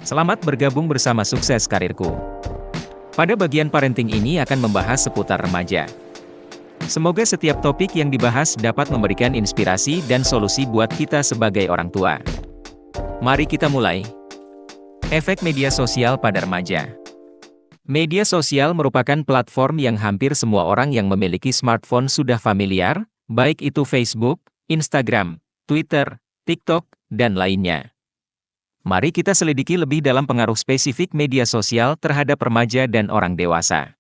Selamat bergabung bersama Sukses Karirku. Pada bagian parenting ini akan membahas seputar remaja. Semoga setiap topik yang dibahas dapat memberikan inspirasi dan solusi buat kita sebagai orang tua. Mari kita mulai. Efek media sosial pada remaja. Media sosial merupakan platform yang hampir semua orang yang memiliki smartphone sudah familiar, baik itu Facebook, Instagram, Twitter, TikTok, dan lainnya. Mari kita selidiki lebih dalam pengaruh spesifik media sosial terhadap remaja dan orang dewasa.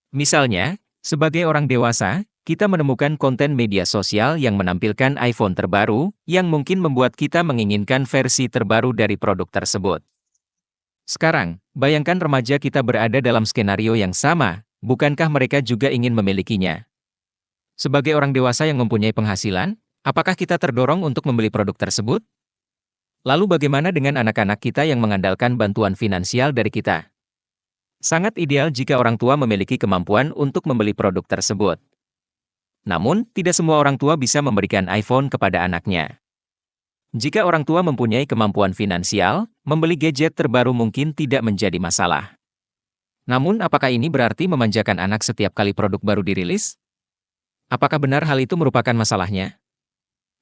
Misalnya, sebagai orang dewasa, kita menemukan konten media sosial yang menampilkan iPhone terbaru, yang mungkin membuat kita menginginkan versi terbaru dari produk tersebut. Sekarang, bayangkan remaja kita berada dalam skenario yang sama, bukankah mereka juga ingin memilikinya? Sebagai orang dewasa yang mempunyai penghasilan, apakah kita terdorong untuk membeli produk tersebut? Lalu bagaimana dengan anak-anak kita yang mengandalkan bantuan finansial dari kita? Sangat ideal jika orang tua memiliki kemampuan untuk membeli produk tersebut. Namun, tidak semua orang tua bisa memberikan iPhone kepada anaknya. Jika orang tua mempunyai kemampuan finansial, membeli gadget terbaru mungkin tidak menjadi masalah. Namun, apakah ini berarti memanjakan anak setiap kali produk baru dirilis? Apakah benar hal itu merupakan masalahnya?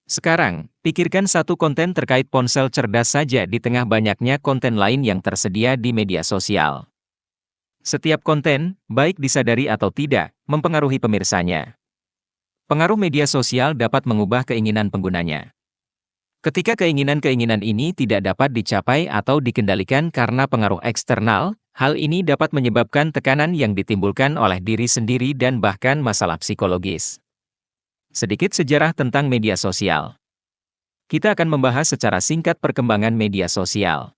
Sekarang, pikirkan satu konten terkait ponsel cerdas saja di tengah banyaknya konten lain yang tersedia di media sosial. Setiap konten, baik disadari atau tidak, mempengaruhi pemirsanya. Pengaruh media sosial dapat mengubah keinginan penggunanya. Ketika keinginan-keinginan ini tidak dapat dicapai atau dikendalikan karena pengaruh eksternal, hal ini dapat menyebabkan tekanan yang ditimbulkan oleh diri sendiri dan bahkan masalah psikologis. Sedikit sejarah tentang media sosial. Kita akan membahas secara singkat perkembangan media sosial.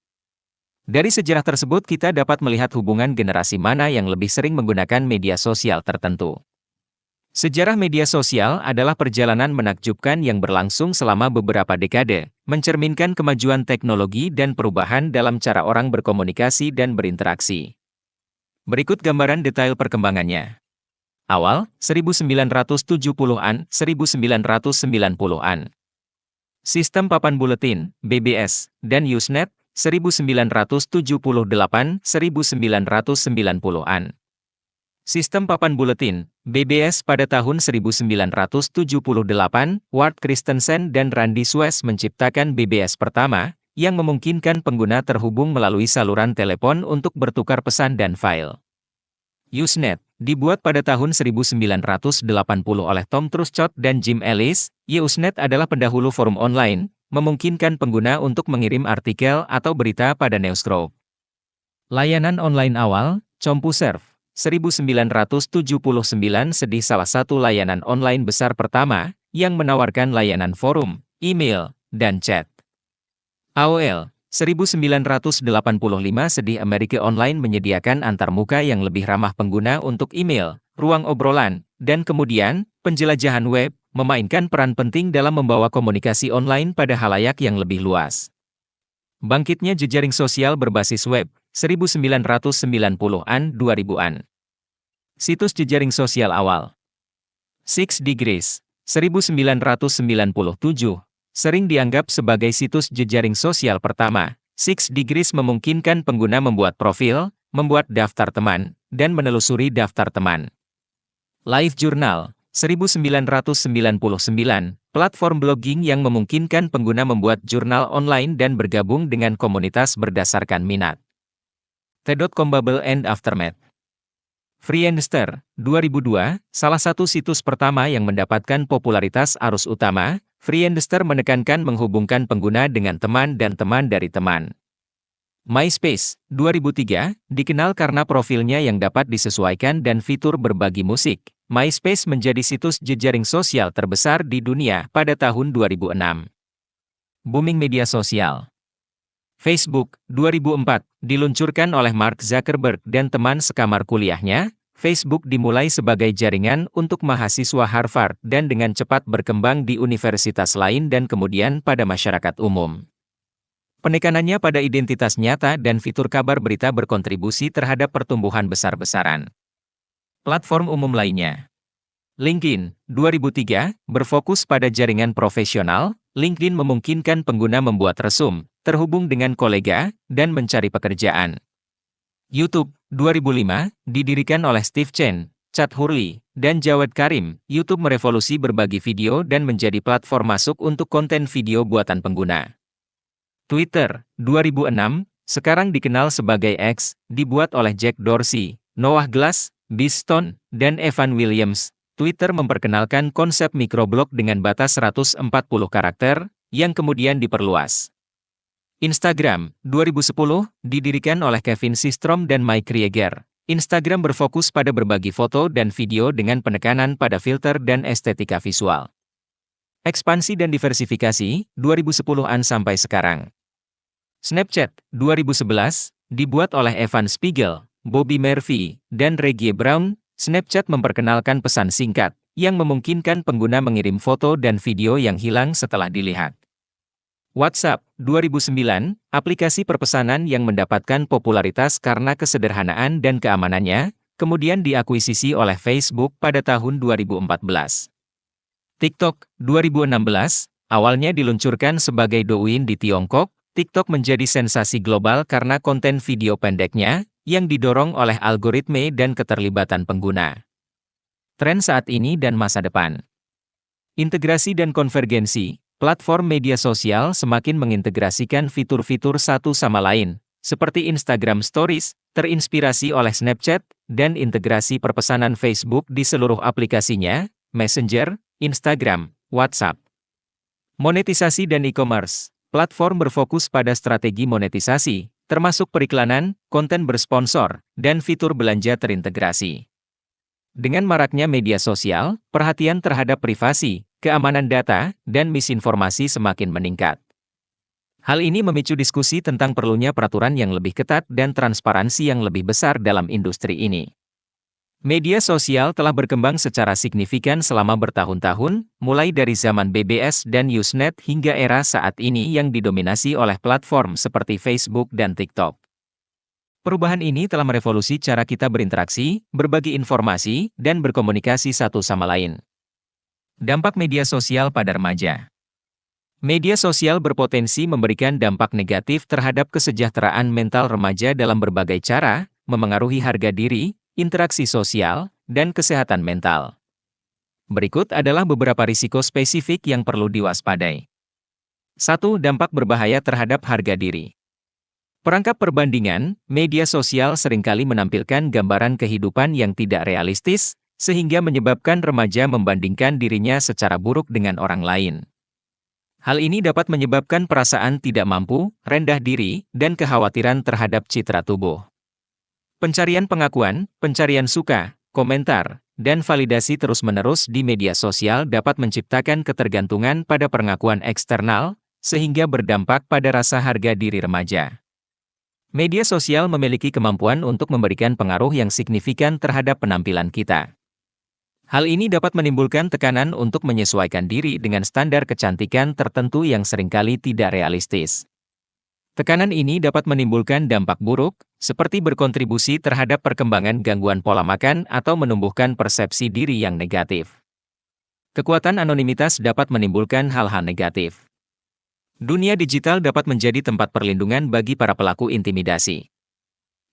Dari sejarah tersebut kita dapat melihat hubungan generasi mana yang lebih sering menggunakan media sosial tertentu. Sejarah media sosial adalah perjalanan menakjubkan yang berlangsung selama beberapa dekade, mencerminkan kemajuan teknologi dan perubahan dalam cara orang berkomunikasi dan berinteraksi. Berikut gambaran detail perkembangannya. Awal, 1970-an, 1990-an. Sistem papan buletin, BBS, dan Usenet, 1978-1990-an. Sistem papan buletin, BBS pada tahun 1978, Ward Christensen dan Randy Suess menciptakan BBS pertama, yang memungkinkan pengguna terhubung melalui saluran telepon untuk bertukar pesan dan file. Usenet, dibuat pada tahun 1980 oleh Tom Truscott dan Jim Ellis, Usenet adalah pendahulu forum online, memungkinkan pengguna untuk mengirim artikel atau berita pada newsgroup. Layanan online awal, CompuServe. 1979 sedih salah satu layanan online besar pertama, yang menawarkan layanan forum, email, dan chat. AOL, 1985 sedih Amerika Online menyediakan antarmuka yang lebih ramah pengguna untuk email, ruang obrolan, dan kemudian, penjelajahan web, memainkan peran penting dalam membawa komunikasi online pada halayak yang lebih luas. Bangkitnya jejaring sosial berbasis web, 1990-an 2000-an. Situs jejaring sosial awal. 6 Degrees, 1997, sering dianggap sebagai situs jejaring sosial pertama. 6 Degrees memungkinkan pengguna membuat profil, membuat daftar teman, dan menelusuri daftar teman. Live Journal, 1999, platform blogging yang memungkinkan pengguna membuat jurnal online dan bergabung dengan komunitas berdasarkan minat. T.com Bubble and Aftermath. Friendster, 2002, salah satu situs pertama yang mendapatkan popularitas arus utama, Friendster menekankan menghubungkan pengguna dengan teman dan teman dari teman. MySpace, 2003, dikenal karena profilnya yang dapat disesuaikan dan fitur berbagi musik. MySpace menjadi situs jejaring sosial terbesar di dunia pada tahun 2006. Booming media sosial. Facebook, 2004, diluncurkan oleh Mark Zuckerberg dan teman sekamar kuliahnya. Facebook dimulai sebagai jaringan untuk mahasiswa Harvard dan dengan cepat berkembang di universitas lain dan kemudian pada masyarakat umum. Penekanannya pada identitas nyata dan fitur kabar berita berkontribusi terhadap pertumbuhan besar-besaran. Platform umum lainnya. LinkedIn, 2003, berfokus pada jaringan profesional. LinkedIn memungkinkan pengguna membuat resume, terhubung dengan kolega, dan mencari pekerjaan. YouTube, 2005, didirikan oleh Steve Chen, Chad Hurley, dan Jawed Karim. YouTube merevolusi berbagi video dan menjadi platform masuk untuk konten video buatan pengguna. Twitter, 2006, sekarang dikenal sebagai X, dibuat oleh Jack Dorsey, Noah Glass, Biston, dan Evan Williams. Twitter memperkenalkan konsep microblog dengan batas 140 karakter, yang kemudian diperluas. Instagram, 2010, didirikan oleh Kevin Systrom dan Mike Krieger. Instagram berfokus pada berbagi foto dan video dengan penekanan pada filter dan estetika visual. Ekspansi dan diversifikasi, 2010-an sampai sekarang. Snapchat, 2011, dibuat oleh Evan Spiegel, Bobby Murphy, dan Reggie Brown. Snapchat memperkenalkan pesan singkat, yang memungkinkan pengguna mengirim foto dan video yang hilang setelah dilihat. WhatsApp, 2009, aplikasi perpesanan yang mendapatkan popularitas karena kesederhanaan dan keamanannya, kemudian diakuisisi oleh Facebook pada tahun 2014. TikTok, 2016, awalnya diluncurkan sebagai Douyin di Tiongkok, TikTok menjadi sensasi global karena konten video pendeknya, yang didorong oleh algoritme dan keterlibatan pengguna. Tren saat ini dan masa depan. Integrasi dan konvergensi, platform media sosial semakin mengintegrasikan fitur-fitur satu sama lain, seperti Instagram Stories, terinspirasi oleh Snapchat, dan integrasi perpesanan Facebook di seluruh aplikasinya, Messenger, Instagram, WhatsApp. Monetisasi dan e-commerce. Platform berfokus pada strategi monetisasi, termasuk periklanan, konten bersponsor, dan fitur belanja terintegrasi. Dengan maraknya media sosial, perhatian terhadap privasi, keamanan data, dan misinformasi semakin meningkat. Hal ini memicu diskusi tentang perlunya peraturan yang lebih ketat dan transparansi yang lebih besar dalam industri ini. Media sosial telah berkembang secara signifikan selama bertahun-tahun, mulai dari zaman BBS dan Usenet hingga era saat ini yang didominasi oleh platform seperti Facebook dan TikTok. Perubahan ini telah merevolusi cara kita berinteraksi, berbagi informasi, dan berkomunikasi satu sama lain. Dampak media sosial pada remaja. Media sosial berpotensi memberikan dampak negatif terhadap kesejahteraan mental remaja dalam berbagai cara, memengaruhi harga diri, interaksi sosial, dan kesehatan mental. Berikut adalah beberapa risiko spesifik yang perlu diwaspadai. 1. Dampak berbahaya terhadap harga diri. Perangkap perbandingan, media sosial seringkali menampilkan gambaran kehidupan yang tidak realistis, sehingga menyebabkan remaja membandingkan dirinya secara buruk dengan orang lain. Hal ini dapat menyebabkan perasaan tidak mampu, rendah diri, dan kekhawatiran terhadap citra tubuh. Pencarian pengakuan, pencarian suka, komentar, dan validasi terus-menerus di media sosial dapat menciptakan ketergantungan pada pengakuan eksternal, sehingga berdampak pada rasa harga diri remaja. Media sosial memiliki kemampuan untuk memberikan pengaruh yang signifikan terhadap penampilan kita. Hal ini dapat menimbulkan tekanan untuk menyesuaikan diri dengan standar kecantikan tertentu yang seringkali tidak realistis. Tekanan ini dapat menimbulkan dampak buruk, seperti berkontribusi terhadap perkembangan gangguan pola makan atau menumbuhkan persepsi diri yang negatif. Kekuatan anonimitas dapat menimbulkan hal-hal negatif. Dunia digital dapat menjadi tempat perlindungan bagi para pelaku intimidasi.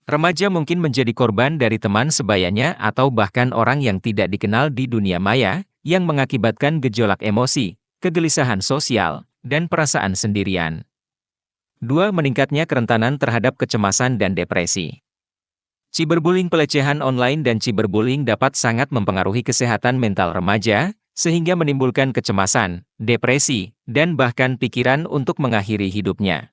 Remaja mungkin menjadi korban dari teman sebayanya atau bahkan orang yang tidak dikenal di dunia maya, yang mengakibatkan gejolak emosi, kegelisahan sosial, dan perasaan sendirian. 2. Meningkatnya kerentanan terhadap kecemasan dan depresi. Cyberbullying, pelecehan online dan cyberbullying dapat sangat mempengaruhi kesehatan mental remaja, sehingga menimbulkan kecemasan, depresi, dan bahkan pikiran untuk mengakhiri hidupnya.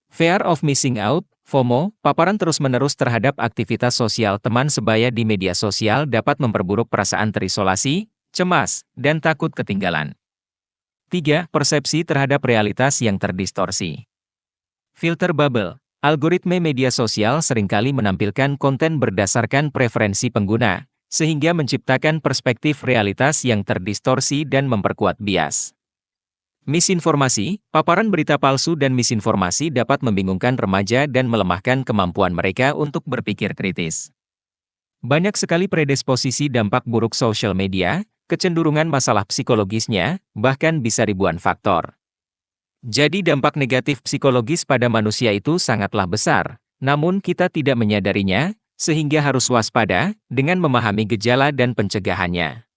Fear of missing out, FOMO, paparan terus-menerus terhadap aktivitas sosial teman sebaya di media sosial dapat memperburuk perasaan terisolasi, cemas, dan takut ketinggalan. 3. Persepsi terhadap realitas yang terdistorsi. Filter bubble. Algoritma media sosial seringkali menampilkan konten berdasarkan preferensi pengguna, sehingga menciptakan perspektif realitas yang terdistorsi dan memperkuat bias. Misinformasi, paparan berita palsu dan misinformasi dapat membingungkan remaja dan melemahkan kemampuan mereka untuk berpikir kritis. Banyak sekali predisposisi dampak buruk sosial media, kecenderungan masalah psikologisnya, bahkan bisa ribuan faktor. Jadi dampak negatif psikologis pada manusia itu sangatlah besar, namun kita tidak menyadarinya, sehingga harus waspada dengan memahami gejala dan pencegahannya.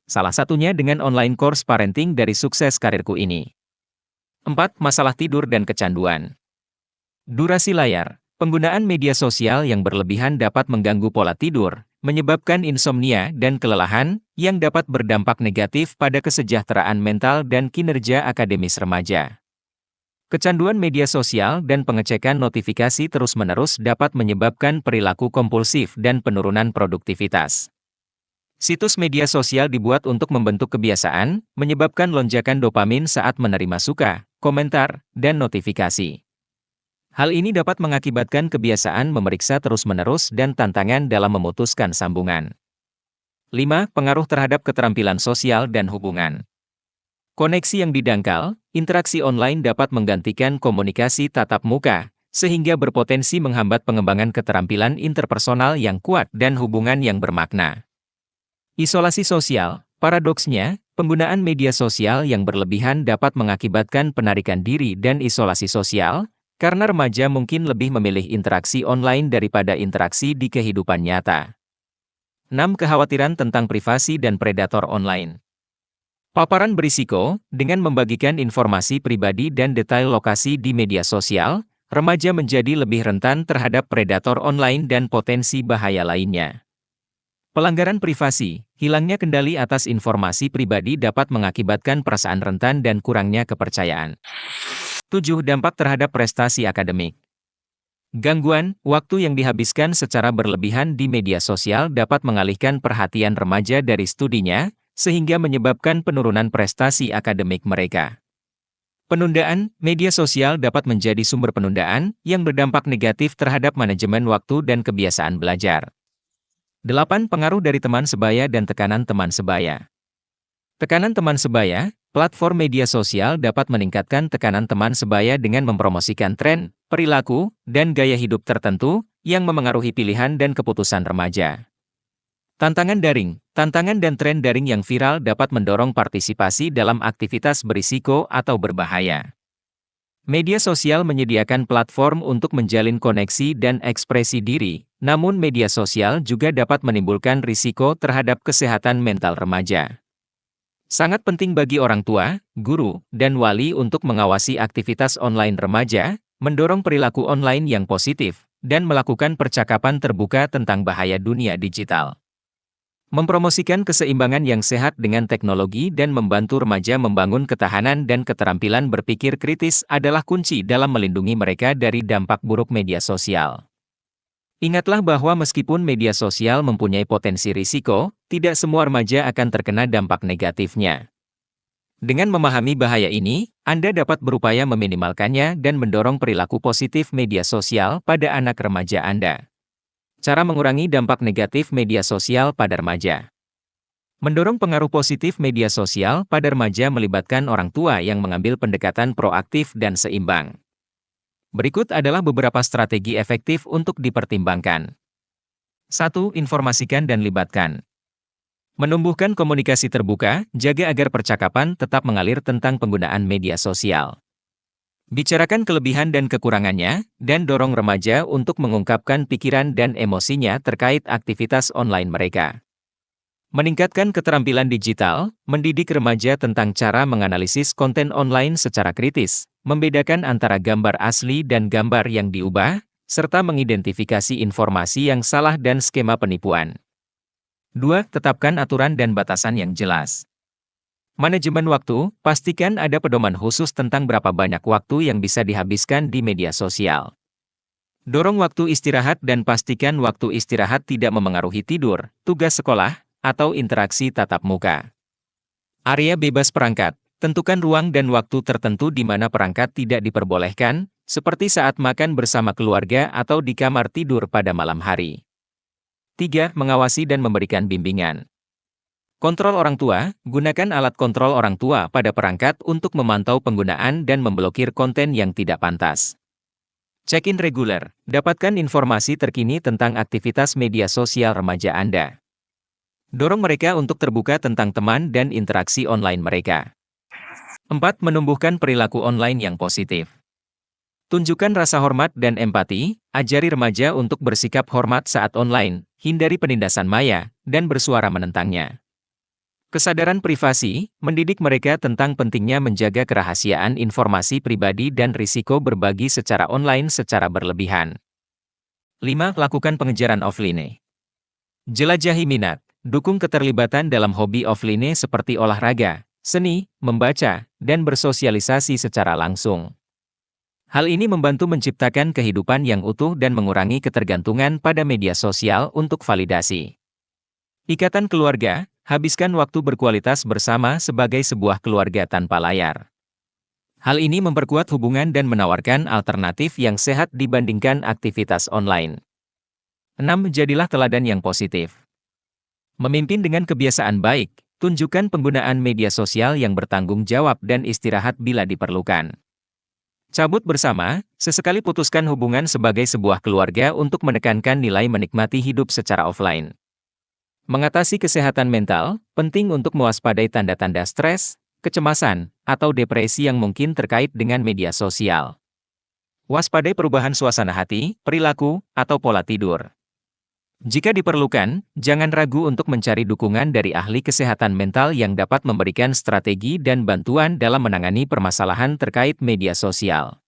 Salah satunya dengan online course parenting dari Sukses Karirku ini. 4. Masalah tidur dan kecanduan. Durasi layar. Penggunaan media sosial yang berlebihan dapat mengganggu pola tidur, menyebabkan insomnia dan kelelahan, yang dapat berdampak negatif pada kesejahteraan mental dan kinerja akademis remaja. Kecanduan media sosial dan pengecekan notifikasi terus-menerus dapat menyebabkan perilaku kompulsif dan penurunan produktivitas. Situs media sosial dibuat untuk membentuk kebiasaan, menyebabkan lonjakan dopamin saat menerima suka, komentar, dan notifikasi. Hal ini dapat mengakibatkan kebiasaan memeriksa terus-menerus dan tantangan dalam memutuskan sambungan. 5. Pengaruh terhadap keterampilan sosial dan hubungan. Koneksi yang didangkal, interaksi online dapat menggantikan komunikasi tatap muka, sehingga berpotensi menghambat pengembangan keterampilan interpersonal yang kuat dan hubungan yang bermakna. Isolasi sosial, paradoksnya, penggunaan media sosial yang berlebihan dapat mengakibatkan penarikan diri dan isolasi sosial, karena remaja mungkin lebih memilih interaksi online daripada interaksi di kehidupan nyata. 6. Kekhawatiran tentang privasi dan predator online. Paparan berisiko, dengan membagikan informasi pribadi dan detail lokasi di media sosial, remaja menjadi lebih rentan terhadap predator online dan potensi bahaya lainnya. Pelanggaran privasi, hilangnya kendali atas informasi pribadi dapat mengakibatkan perasaan rentan dan kurangnya kepercayaan. 7. Dampak terhadap prestasi akademik. Gangguan, waktu yang dihabiskan secara berlebihan di media sosial dapat mengalihkan perhatian remaja dari studinya, sehingga menyebabkan penurunan prestasi akademik mereka. Penundaan, media sosial dapat menjadi sumber penundaan, yang berdampak negatif terhadap manajemen waktu dan kebiasaan belajar. 8. Pengaruh dari teman sebaya dan tekanan teman sebaya. Tekanan teman sebaya, platform media sosial dapat meningkatkan tekanan teman sebaya dengan mempromosikan tren, perilaku, dan gaya hidup tertentu, yang memengaruhi pilihan dan keputusan remaja. Tantangan daring, tantangan dan tren daring yang viral dapat mendorong partisipasi dalam aktivitas berisiko atau berbahaya. Media sosial menyediakan platform untuk menjalin koneksi dan ekspresi diri, namun media sosial juga dapat menimbulkan risiko terhadap kesehatan mental remaja. Sangat penting bagi orang tua, guru, dan wali untuk mengawasi aktivitas online remaja, mendorong perilaku online yang positif, dan melakukan percakapan terbuka tentang bahaya dunia digital. Mempromosikan keseimbangan yang sehat dengan teknologi dan membantu remaja membangun ketahanan dan keterampilan berpikir kritis adalah kunci dalam melindungi mereka dari dampak buruk media sosial. Ingatlah bahwa meskipun media sosial mempunyai potensi risiko, tidak semua remaja akan terkena dampak negatifnya. Dengan memahami bahaya ini, Anda dapat berupaya meminimalkannya dan mendorong perilaku positif media sosial pada anak remaja Anda. Cara mengurangi dampak negatif media sosial pada remaja. Mendorong pengaruh positif media sosial pada remaja melibatkan orang tua yang mengambil pendekatan proaktif dan seimbang. Berikut adalah beberapa strategi efektif untuk dipertimbangkan. 1. Informasikan dan libatkan. Menumbuhkan komunikasi terbuka, jaga agar percakapan tetap mengalir tentang penggunaan media sosial. Bicarakan kelebihan dan kekurangannya, dan dorong remaja untuk mengungkapkan pikiran dan emosinya terkait aktivitas online mereka. Meningkatkan keterampilan digital, mendidik remaja tentang cara menganalisis konten online secara kritis, membedakan antara gambar asli dan gambar yang diubah, serta mengidentifikasi informasi yang salah dan skema penipuan. 2. Tetapkan aturan dan batasan yang jelas. Manajemen waktu, pastikan ada pedoman khusus tentang berapa banyak waktu yang bisa dihabiskan di media sosial. Dorong waktu istirahat dan pastikan waktu istirahat tidak memengaruhi tidur, tugas sekolah, atau interaksi tatap muka. Area bebas perangkat. Tentukan ruang dan waktu tertentu di mana perangkat tidak diperbolehkan, seperti saat makan bersama keluarga atau di kamar tidur pada malam hari. 3. Mengawasi dan memberikan bimbingan. Kontrol orang tua, gunakan alat kontrol orang tua pada perangkat untuk memantau penggunaan dan memblokir konten yang tidak pantas. Check-in reguler, dapatkan informasi terkini tentang aktivitas media sosial remaja Anda. Dorong mereka untuk terbuka tentang teman dan interaksi online mereka. 4. Menumbuhkan perilaku online yang positif. Tunjukkan rasa hormat dan empati, ajari remaja untuk bersikap hormat saat online, hindari penindasan maya, dan bersuara menentangnya. Kesadaran privasi, mendidik mereka tentang pentingnya menjaga kerahasiaan informasi pribadi dan risiko berbagi secara online secara berlebihan. 5. Lakukan pengejaran offline. Jelajahi minat, dukung keterlibatan dalam hobi offline seperti olahraga, seni, membaca, dan bersosialisasi secara langsung. Hal ini membantu menciptakan kehidupan yang utuh dan mengurangi ketergantungan pada media sosial untuk validasi. Ikatan keluarga, habiskan waktu berkualitas bersama sebagai sebuah keluarga tanpa layar. Hal ini memperkuat hubungan dan menawarkan alternatif yang sehat dibandingkan aktivitas online. 6. Jadilah teladan yang positif. Memimpin dengan kebiasaan baik, tunjukkan penggunaan media sosial yang bertanggung jawab dan istirahat bila diperlukan. Cabut bersama, sesekali putuskan hubungan sebagai sebuah keluarga untuk menekankan nilai menikmati hidup secara offline. Mengatasi kesehatan mental, penting untuk mewaspadai tanda-tanda stres, kecemasan, atau depresi yang mungkin terkait dengan media sosial. Waspadai perubahan suasana hati, perilaku, atau pola tidur. Jika diperlukan, jangan ragu untuk mencari dukungan dari ahli kesehatan mental yang dapat memberikan strategi dan bantuan dalam menangani permasalahan terkait media sosial.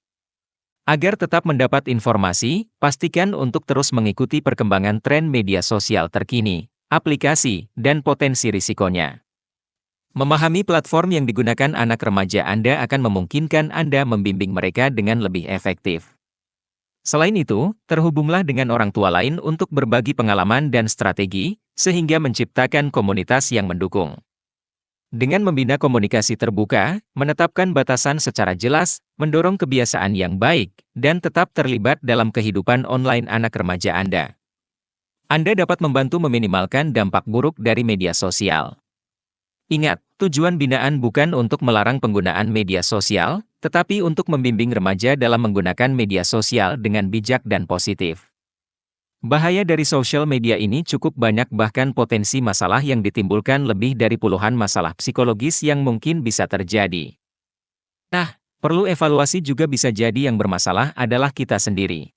Agar tetap mendapat informasi, pastikan untuk terus mengikuti perkembangan tren media sosial terkini, aplikasi, dan potensi risikonya. Memahami platform yang digunakan anak remaja Anda akan memungkinkan Anda membimbing mereka dengan lebih efektif. Selain itu, terhubunglah dengan orang tua lain untuk berbagi pengalaman dan strategi, sehingga menciptakan komunitas yang mendukung. Dengan membina komunikasi terbuka, menetapkan batasan secara jelas, mendorong kebiasaan yang baik, dan tetap terlibat dalam kehidupan online anak remaja Anda. Anda dapat membantu meminimalkan dampak buruk dari media sosial. Ingat, tujuan binaan bukan untuk melarang penggunaan media sosial, tetapi untuk membimbing remaja dalam menggunakan media sosial dengan bijak dan positif. Bahaya dari sosial media ini cukup banyak, bahkan potensi masalah yang ditimbulkan lebih dari puluhan masalah psikologis yang mungkin bisa terjadi. Nah, perlu evaluasi juga bisa jadi yang bermasalah adalah kita sendiri.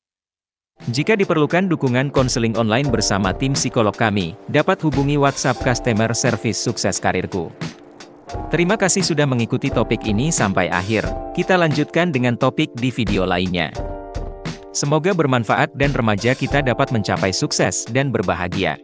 Jika diperlukan dukungan konseling online bersama tim psikolog kami, dapat hubungi WhatsApp Customer Service Sukses Karirku. Terima kasih sudah mengikuti topik ini sampai akhir. Kita lanjutkan dengan topik di video lainnya. Semoga bermanfaat dan remaja kita dapat mencapai sukses dan berbahagia.